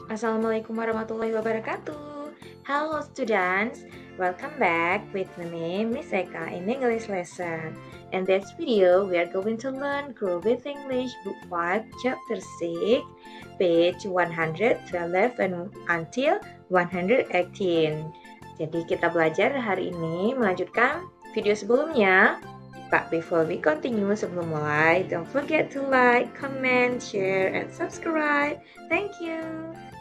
Assalamualaikum warahmatullahi wabarakatuh. Hello students, welcome back with me, Miss Eka, in English lesson. In this video, we are going to learn Grow with English Book 5, Chapter 6, page 112 and until 118. Jadi kita belajar hari ini melanjutkan video sebelumnya. But before we continue, sebelum mulai, don't forget to like, comment, share, and subscribe. Thank you.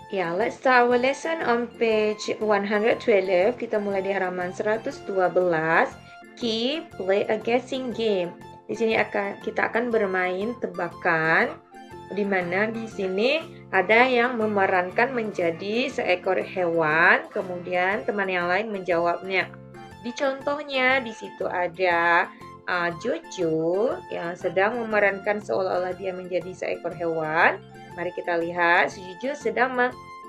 Ya, let's start our lesson on page 112. Kita mulai di halaman 112. Keep play a guessing game. Di sini kita akan bermain tebakan, di mana di sini ada yang memerankan menjadi seekor hewan, kemudian teman yang lain menjawabnya. Di contohnya di situ ada Jojo yang sedang memerankan seolah-olah dia menjadi seekor hewan. Mari kita lihat, si Jojo sedang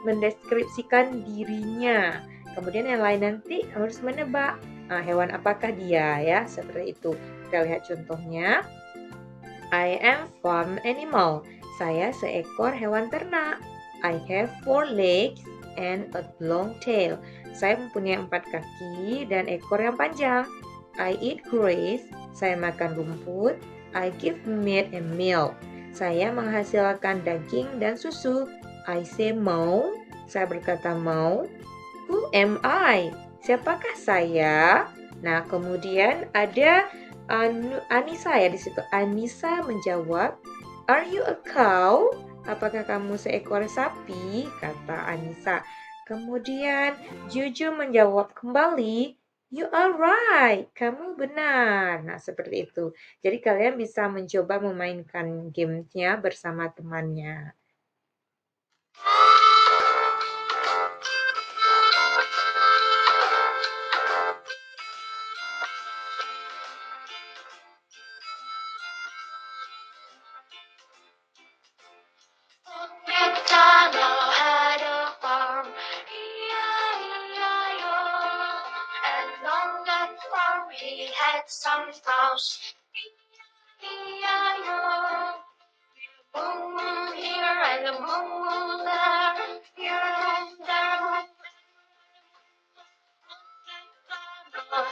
mendeskripsikan dirinya. Kemudian yang lain nanti harus menebak hewan apakah dia, ya, seperti itu. Kita lihat contohnya. I am farm animal. Saya seekor hewan ternak. I have 4 legs and a long tail. Saya mempunyai 4 kaki dan ekor yang panjang. I eat grass. Saya makan rumput. I give meat and milk. Saya menghasilkan daging dan susu. I say mau. Saya berkata mau. Who am I? Siapakah saya? Nah, kemudian ada Anissa ya di situ. Anissa menjawab, Are you a cow? Apakah kamu seekor sapi? Kata Anissa. Kemudian Jojo menjawab kembali, You are right, kamu benar. Nah, seperti itu. Jadi kalian bisa mencoba memainkan gamenya bersama temannya. MacDonald had a farm, E-I-E-I-O. And on that farm he had some cows, E-I-E-I-O. The moon here and the moon there, here and there. MacDonald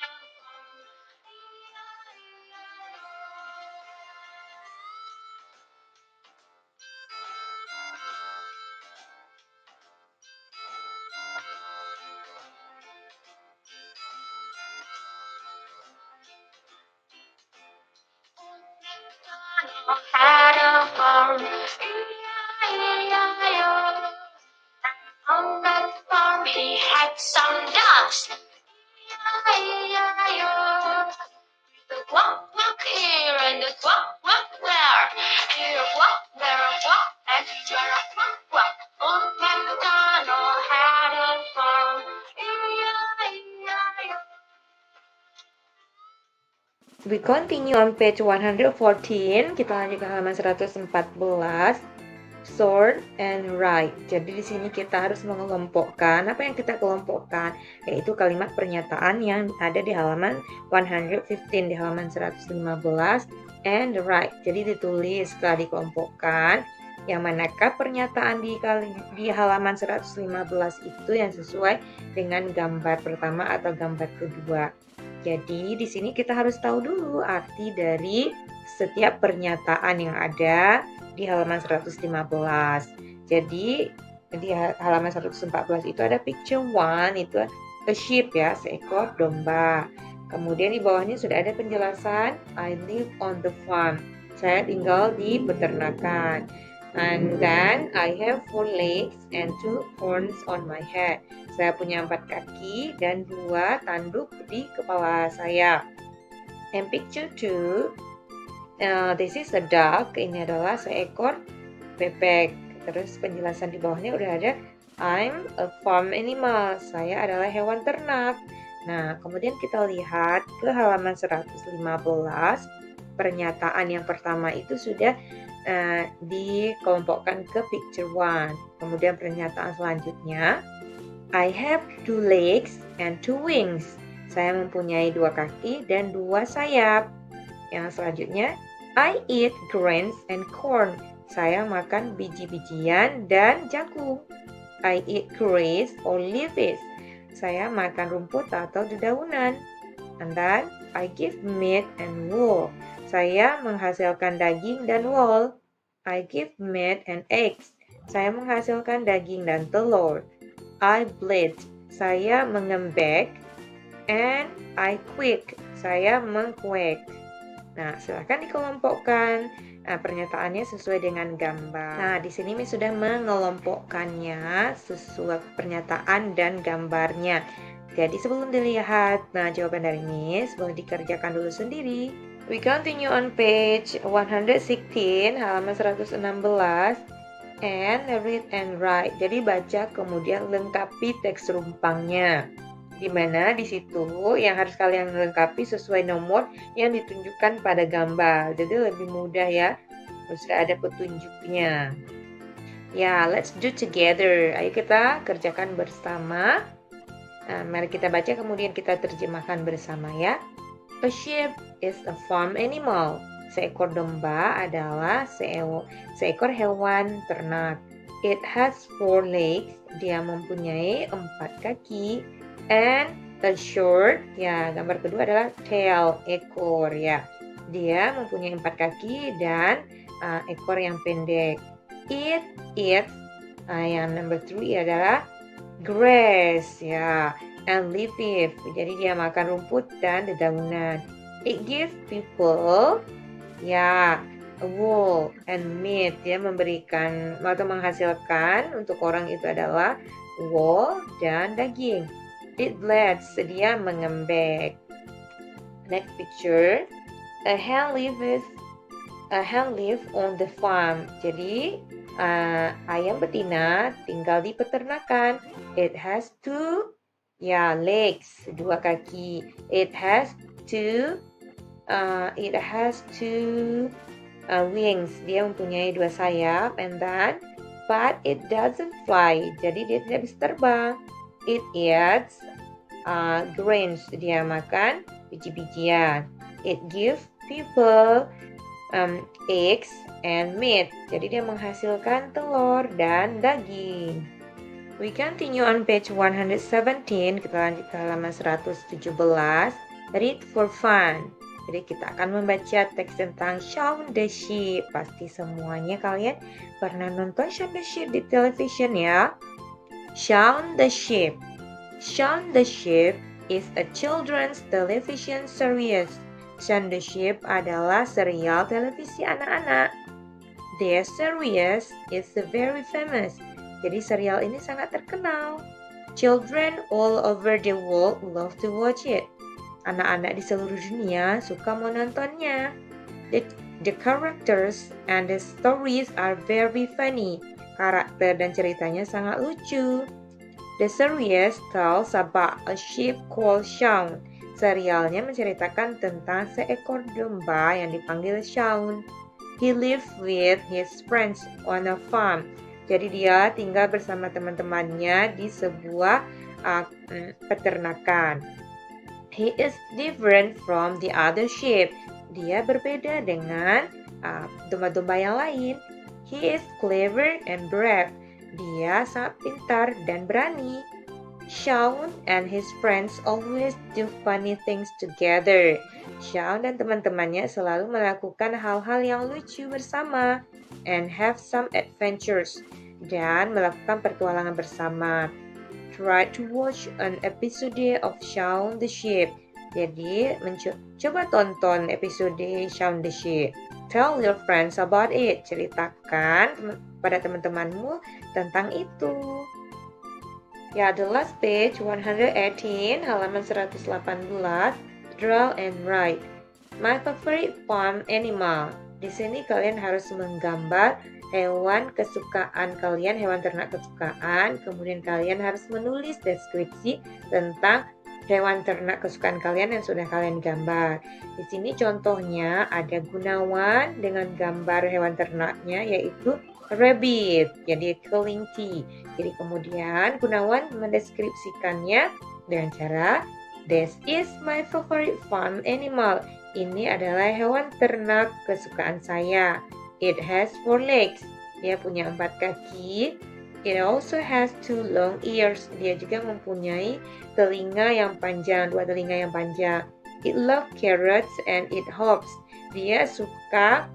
had a farm, E-I-E-I-O. MacDonald had a farm, E-I-E-I-O. On that farm he had some ducks, E-I-E-I-O. The quack quack here and the quack quack there, here a quack, there a quack, and there a quack quack. Old MacDonald had a farm, E-I-E-I-O. We continue on page 114. Kita lanjut ke halaman 114. Sort and write. Jadi di sini kita harus mengelompokkan. Apa yang kita kelompokkan? Yaitu kalimat pernyataan yang ada di halaman 115, di halaman 115, and write. Jadi ditulis setelah dikelompokkan. Yang manakah pernyataan di halaman 115 itu yang sesuai dengan gambar pertama atau gambar kedua. Jadi di sini kita harus tahu dulu arti dari setiap pernyataan yang ada di halaman 115. Jadi di halaman 114 itu ada picture 1, itu a sheep ya, seekor domba. Kemudian di bawahnya sudah ada penjelasan I live on the farm. Saya tinggal di peternakan. And then I have 4 legs and 2 horns on my head. Saya punya 4 kaki dan 2 tanduk di kepala saya. And picture 2, this is a duck. Ini adalah seekor bebek. Terus penjelasan di bawahnya udah ada I'm a farm animal. Saya adalah hewan ternak. Nah, kemudian kita lihat ke halaman 115. Pernyataan yang pertama itu sudah dikelompokkan ke picture 1. Kemudian pernyataan selanjutnya, I have 2 legs and 2 wings. Saya mempunyai 2 kaki dan 2 sayap. Yang selanjutnya, I eat grains and corn. Saya makan biji-bijian dan jagung. I eat grass or leaves. Saya makan rumput atau dedaunan. And then I give meat and wool. Saya menghasilkan daging dan wool. I give meat and eggs. Saya menghasilkan daging dan telur. I bleed. Saya mengembek. And I quake. Saya mengkuek. Nah, silahkan dikelompokkan. Nah, pernyataannya sesuai dengan gambar. Nah, di sini Miss sudah mengelompokkannya sesuai pernyataan dan gambarnya. Jadi sebelum dilihat, nah jawaban dari Miss boleh dikerjakan dulu sendiri. We continue on page 116, halaman 116. And read and write. Jadi baca kemudian lengkapi teks rumpangnya. Di mana di situ yang harus kalian lengkapi sesuai nomor yang ditunjukkan pada gambar. Jadi lebih mudah ya. Sudah ada petunjuknya. Ya, let's do together. Ayo kita kerjakan bersama. Nah, mari kita baca kemudian kita terjemahkan bersama ya. A sheep is a farm animal. Seekor domba adalah seekor hewan ternak. It has 4 legs. Dia mempunyai 4 kaki. And a short, ya gambar kedua adalah tail, ekor ya. Dia mempunyai 4 kaki dan ekor yang pendek. It eats, yang number 3 adalah grass ya. And leaves, jadi dia makan rumput dan dedaunan. It gives people, ya, wool and meat. Dia memberikan atau menghasilkan untuk orang itu adalah wool dan daging. It bleeds, dia mengembek. Next picture, a hen lives on the farm. Jadi ayam betina tinggal di peternakan. It has 2 legs, 2 kaki. It has two wings. Dia mempunyai 2 sayap. And then, but it doesn't fly. Jadi dia tidak bisa terbang. It eats grains. Dia makan biji-bijian. It gives people eggs and meat. Jadi dia menghasilkan telur dan daging. We continue on page 117. Kita lanjut ke halaman 117. Read for fun. Jadi kita akan membaca teks tentang Shaun the Sheep. Pasti semuanya kalian pernah nonton Shaun the Sheep di television ya. Shaun the Sheep. Shaun the Sheep is a children's television series. Shaun the Sheep adalah serial televisi anak-anak. Their series is very famous. Jadi serial ini sangat terkenal. Children all over the world love to watch it. Anak-anak di seluruh dunia suka menontonnya. The characters and the stories are very funny. Karakter dan ceritanya sangat lucu. The series tells about a sheep called Shaun. Serialnya menceritakan tentang seekor domba yang dipanggil Shaun. He lived with his friends on a farm. Jadi dia tinggal bersama teman-temannya di sebuah peternakan. He is different from the other sheep. Dia berbeda dengan domba-domba yang lain. He is clever and brave. Dia sangat pintar dan berani. Shaun and his friends always do funny things together. Shaun dan teman-temannya selalu melakukan hal-hal yang lucu bersama and have some adventures dan melakukan petualangan bersama. Try to watch an episode of Shaun the Sheep. Jadi coba tonton episode Shaun the Sheep. Tell your friends about it. Ceritakan pada teman-temanmu tentang itu. Ya, the last page 118, halaman 118. Draw and write. My favorite farm animal. Di sini kalian harus menggambar hewan kesukaan kalian, hewan ternak kesukaan. Kemudian kalian harus menulis deskripsi tentang hewan ternak kesukaan kalian yang sudah kalian gambar. Di sini contohnya ada Gunawan dengan gambar hewan ternaknya yaitu rabbit, jadi kelinci. Jadi kemudian Gunawan mendeskripsikannya dengan cara this is my favorite farm animal. Ini adalah hewan ternak kesukaan saya. It has 4 legs. Dia punya 4 kaki. It also has 2 long ears. Dia juga mempunyai telinga yang panjang, 2 telinga yang panjang. It loves carrots and it hops. Dia suka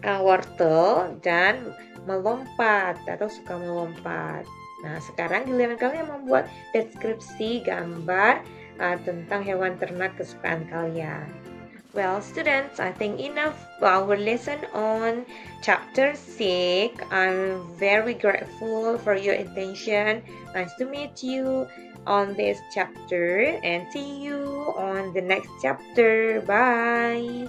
wortel dan melompat atau suka melompat. Nah, sekarang giliran kalian membuat deskripsi gambar tentang hewan ternak kesukaan kalian. Well, students, I think enough for our lesson on chapter 6. I'm very grateful for your attention. Nice to meet you on this chapter and see you on the next chapter. Bye.